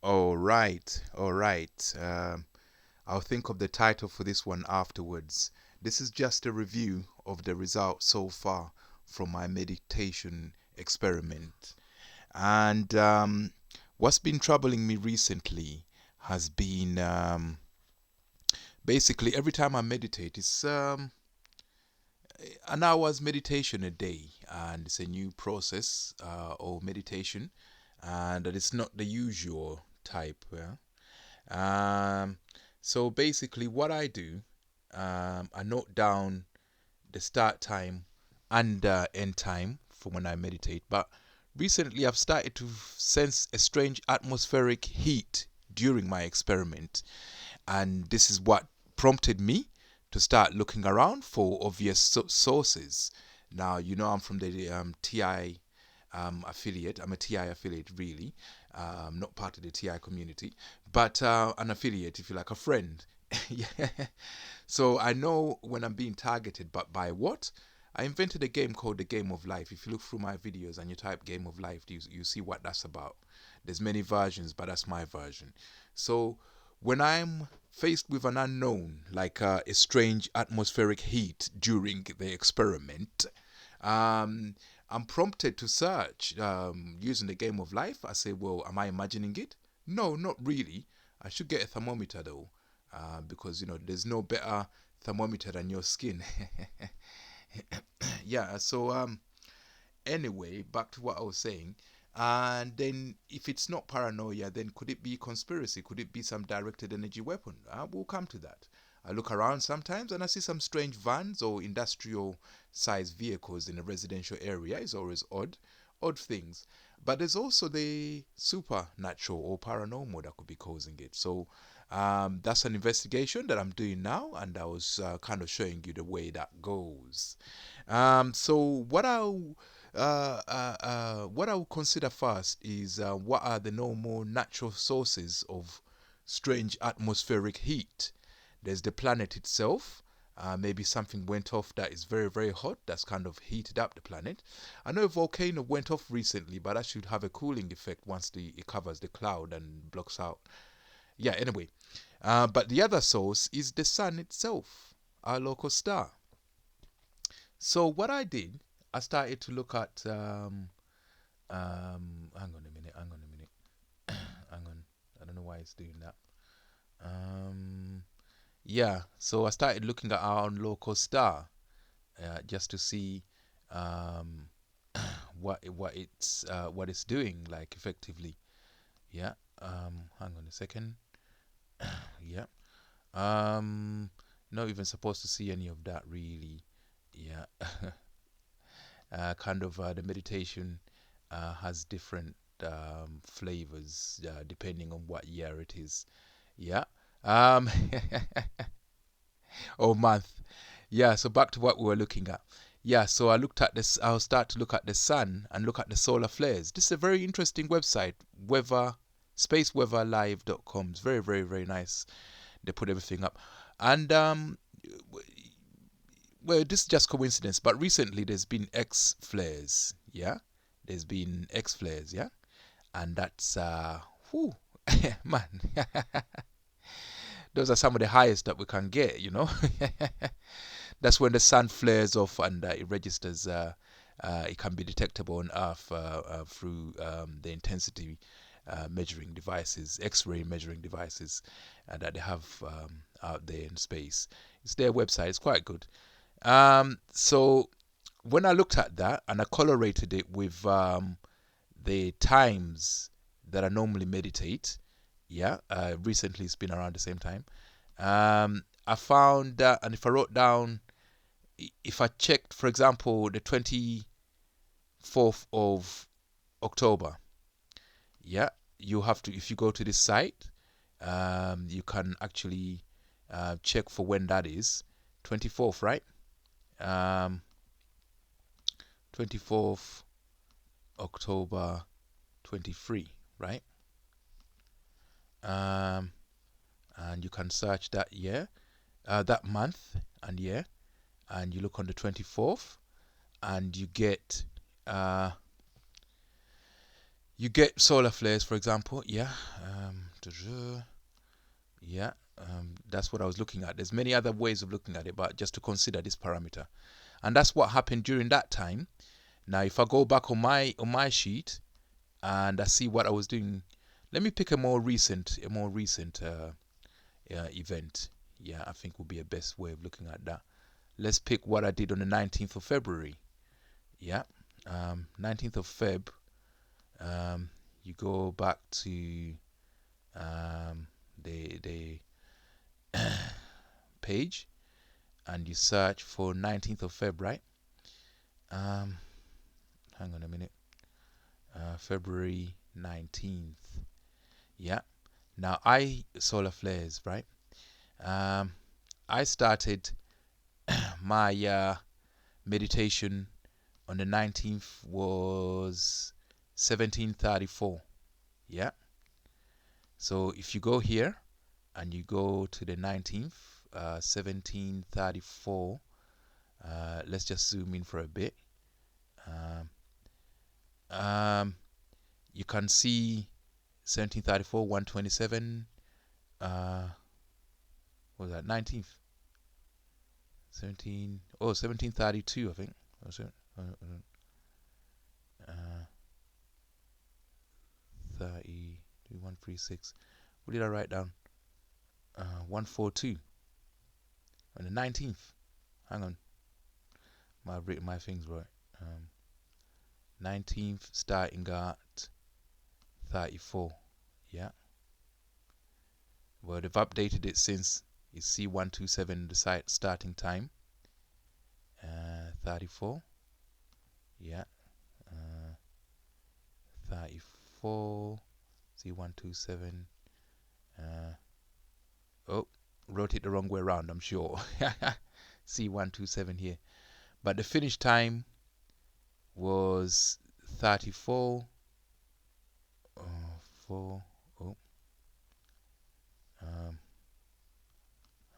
All right, all right. I'll think of the title for this one afterwards. This is just a review of the results so far from my meditation experiment. And what's been troubling me recently has been basically every time I meditate, it's an hour's meditation a day, and it's a new process of meditation, and it's not the usual type. Yeah? Um, so basically, what I do, I note down the start time and end time for when I meditate. But recently, I've started to sense a strange atmospheric heat during my experiment, and this is what prompted me to start looking around for obvious sources. Now, I'm from the TI affiliate. I'm a TI affiliate, really. Not part of the TI community, but an affiliate, if you like, a friend. Yeah. So I know when I'm being targeted, but by what? I invented a game called the Game of Life. If you look through my videos and you type Game of Life, you see what that's about. There's many versions, but that's my version. So when I'm faced with an unknown, like a strange atmospheric heat during the experiment, um, I'm prompted to search using the Game of Life. I say, well, am I imagining it? No, not really. I should get a thermometer though, because there's no better thermometer than your skin. Yeah. So anyway, back to what I was saying. And then, if it's not paranoia, then could it be conspiracy? Could it be some directed energy weapon? We'll come to that. I look around sometimes and I see some strange vans or industrial sized vehicles in a residential area. It's always odd things. But there's also the supernatural or paranormal that could be causing it. So that's an investigation that I'm doing now, and I was kind of showing you the way that goes. So what I'll consider first is what are the normal natural sources of strange atmospheric heat. There's the planet itself. Maybe something went off that is very, very hot, that's kind of heated up the planet. I know a volcano went off recently, but that should have a cooling effect once it covers the cloud and blocks out. Yeah, anyway. But the other source is the sun itself, our local star. So what I did, I started to look at. Hang on a minute. Hang on a minute. Hang on. I don't know why it's doing that. Yeah. So I started looking at our own local star, just to see um, what it's doing, like, effectively. Yeah. Hang on a second. Yeah. Um. Not even supposed to see any of that, really. Yeah. Kind of the meditation has different flavors depending on what year it is. Yeah. Um, or month. Yeah. So back to what we were looking at. Yeah. So I looked at this. I'll start to look at the sun and look at the solar flares. This is a very interesting website. Weather, spaceweatherlive.com. It's very, very, very nice. They put everything up, and well, this is just coincidence, but recently there's been X flares, yeah. There's been X flares, yeah, and that's whew, man, those are some of the highest that we can get. That's when the sun flares off and it registers. It can be detectable on Earth through the intensity measuring devices, X-ray measuring devices that they have out there in space. It's their website. It's quite good. So when I looked at that and I correlated it with the times that I normally meditate, yeah, recently it's been around the same time. I found that, and if I wrote down, if I checked, for example, the 24th of October, yeah, you have to, if you go to this site, you can actually check for when that is. 24th, right? um, 24th October 23, right? Um, and you can search that year, that month and year, and you look on the 24th, and uh, you get solar flares, for example. Yeah. yeah, that's what I was looking at. There's many other ways of looking at it, but just to consider this parameter. And that's what happened during that time. Now, if I go back on my sheet and I see what I was doing, let me pick a more recent event. Yeah, I think would be a best way of looking at that. Let's pick what I did on the 19th of February. Yeah, 19th of Feb. You go back to the page and you search for 19th of Feb, right? Hang on a minute. February 19th. Yeah. Now solar flares, right? I started my meditation on the 19th was 1734. Yeah. So if you go here and you go to the 19th, 1734, let's just zoom in for a bit. You can see 1734, 127, what was that, 19th? 1732, I think. Was it? 30, 136. What did I write down? 142 on the 19th. Hang on. I've written my things right. 19th starting at 34. Yeah. Well, they've updated it since. It's C127, the site starting time. 34. Yeah. 34. C127. Oh, wrote it the wrong way around, I'm sure. C127 here. But the finish time was 34.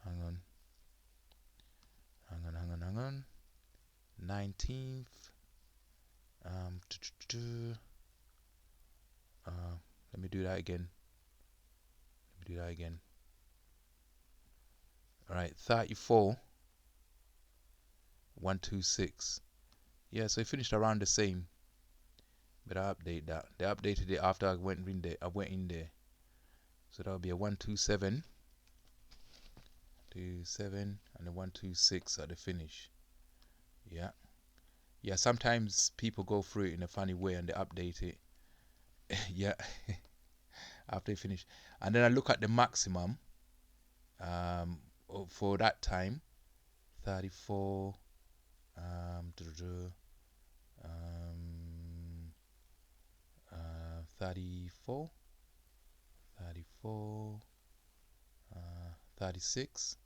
Hang on. 19th. Let me do that again. Alright, 34. 126. Yeah, so it finished around the same. But I update that. They updated it after I went in there. So that'll be a 127. 27 and a 126 at the finish. Yeah. Yeah, sometimes people go through it in a funny way and they update it. Yeah. After they finish. And then I look at the maximum for that time. 34 34 36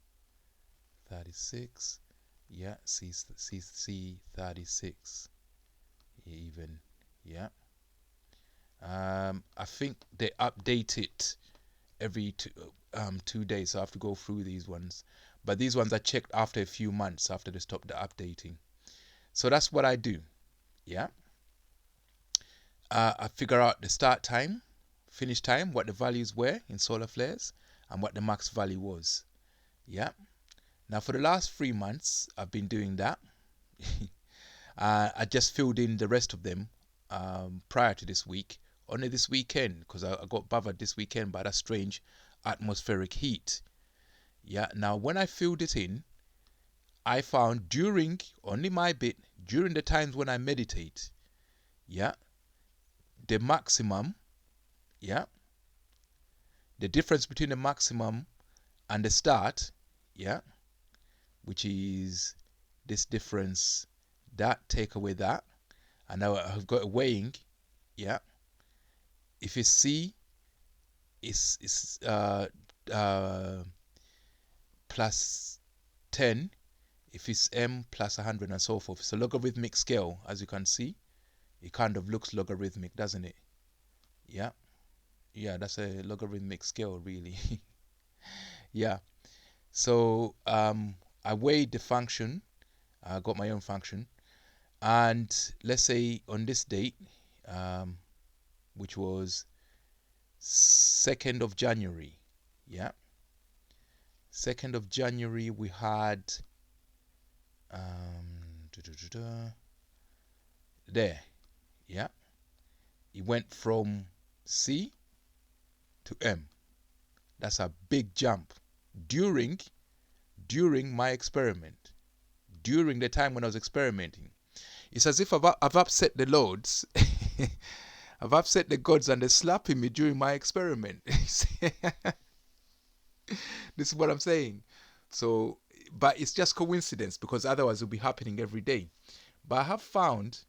yeah, C 36 even. Yeah. I think they update it every 2 days, so I have to go through these ones, but these ones are checked after a few months after they stop the updating. So that's what I do. Yeah. I figure out the start time, finish time, what the values were in solar flares, and what the max value was. Yeah. Now for the last 3 months, I've been doing that. I just filled in the rest of them prior to this week. Only this weekend, because I got bothered this weekend by that strange atmospheric heat. Yeah. Now when I filled it in, I found during the times when I meditate, yeah, the maximum, yeah, the difference between the maximum and the start, yeah, which is this difference, that take away that, and now I've got a weighing, yeah. If it's C, it's plus 10. If it's M, plus 100, and so forth. It's a logarithmic scale, as you can see. It kind of looks logarithmic, doesn't it? Yeah. Yeah, that's a logarithmic scale, really. Yeah. So I weighed the function. I got my own function. And let's say on this date, which was 2nd of January. Yeah. 2nd of January, we had there. Yeah. It went from C to M. That's a big jump during my experiment. During the time when I was experimenting, it's as if I've upset the lords. I've upset the gods and they're slapping me during my experiment. This is what I'm saying. So, but it's just coincidence because otherwise it would be happening every day. But I have found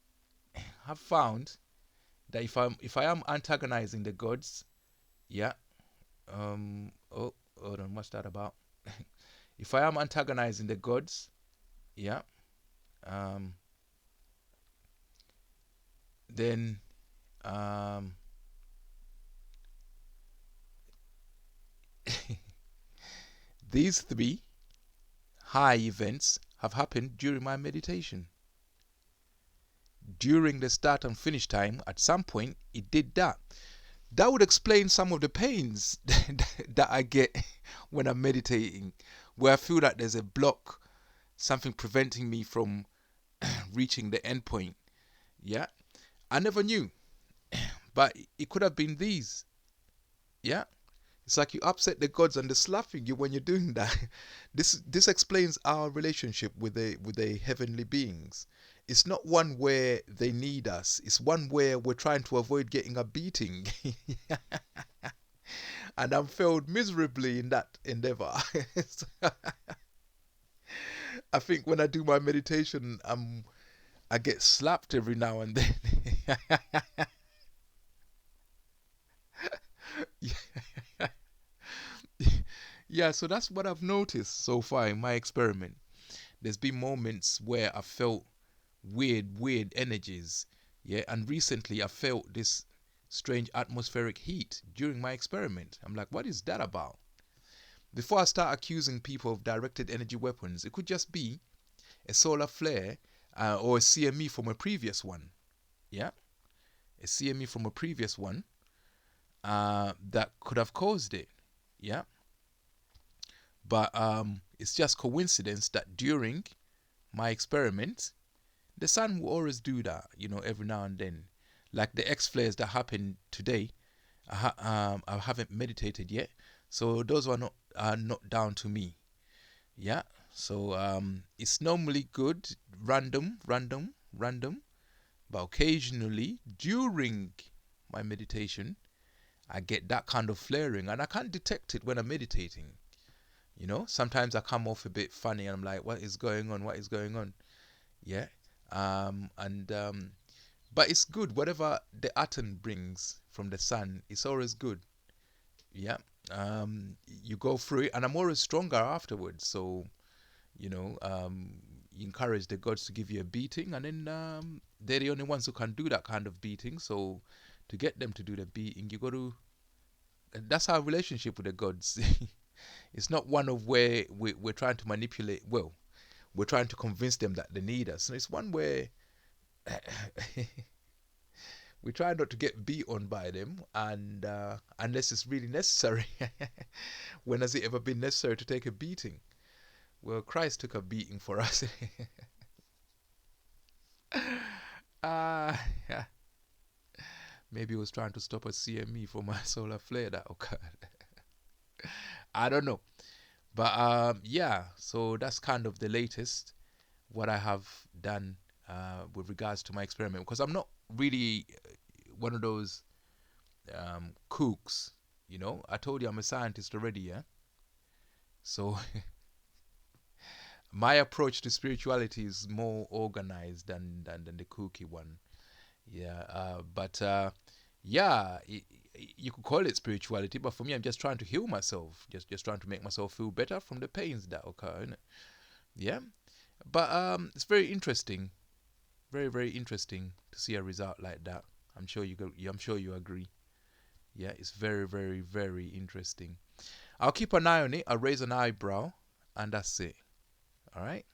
that if I am antagonizing the gods, yeah. Oh, hold on. What's that about? If I am antagonizing the gods, yeah. Um. Then um. These 3 high events have happened during my meditation. During the start and finish time, at some point, it did that. That would explain some of the pains that I get when I'm meditating, where I feel that there's a block, something preventing me from reaching the end point. Yeah, I never knew, but it could have been these. Yeah, it's like you upset the gods and they're slapping you when you're doing that. This explains our relationship with the heavenly beings. It's not one where they need us. It's one where we're trying to avoid getting a beating. And I'm failed miserably in that endeavor. I think when I do my meditation, I get slapped every now and then. Yeah, so that's what I've noticed so far in my experiment. There's been moments where I felt weird energies. Yeah, and recently I felt this strange atmospheric heat during my experiment. I'm like, what is that about? Before I start accusing people of directed energy weapons, it could just be a solar flare or a CME from a previous one. Yeah, a CME from a previous one that could have caused it. Yeah, but it's just coincidence that during my experiment, the sun will always do that, every now and then. Like the X flares that happened today, I haven't meditated yet, so those are not down to me. Yeah, so it's normally good, random, but occasionally during my meditation, I get that kind of flaring, and I can't detect it when I'm meditating. Sometimes I come off a bit funny, and I'm like, "What is going on? What is going on?" Yeah, and but it's good. Whatever the atom brings from the sun, it's always good. Yeah, you go through it, and I'm always stronger afterwards. So you encourage the gods to give you a beating, and then they're the only ones who can do that kind of beating. So to get them to do the beating, you got to. That's our relationship with the gods. It's not one of where we're trying to manipulate. Well, we're trying to convince them that they need us. And it's one where we try not to get beat on by them, and unless it's really necessary. When has it ever been necessary to take a beating? Well, Christ took a beating for us. Yeah. Maybe he was trying to stop a CME from my solar flare that occurred. I don't know. But yeah, so that's kind of the latest what I have done with regards to my experiment, because I'm not really one of those kooks. I told you I'm a scientist already, yeah. So my approach to spirituality is more organized than the kooky one. Yeah, but yeah, you could call it spirituality, but for me, I'm just trying to heal myself, just trying to make myself feel better from the pains that occur. Innit? Yeah, but it's very interesting, very interesting to see a result like that. I'm sure you agree. Yeah, it's very interesting. I'll keep an eye on it. I'll raise an eyebrow, and that's it. All right.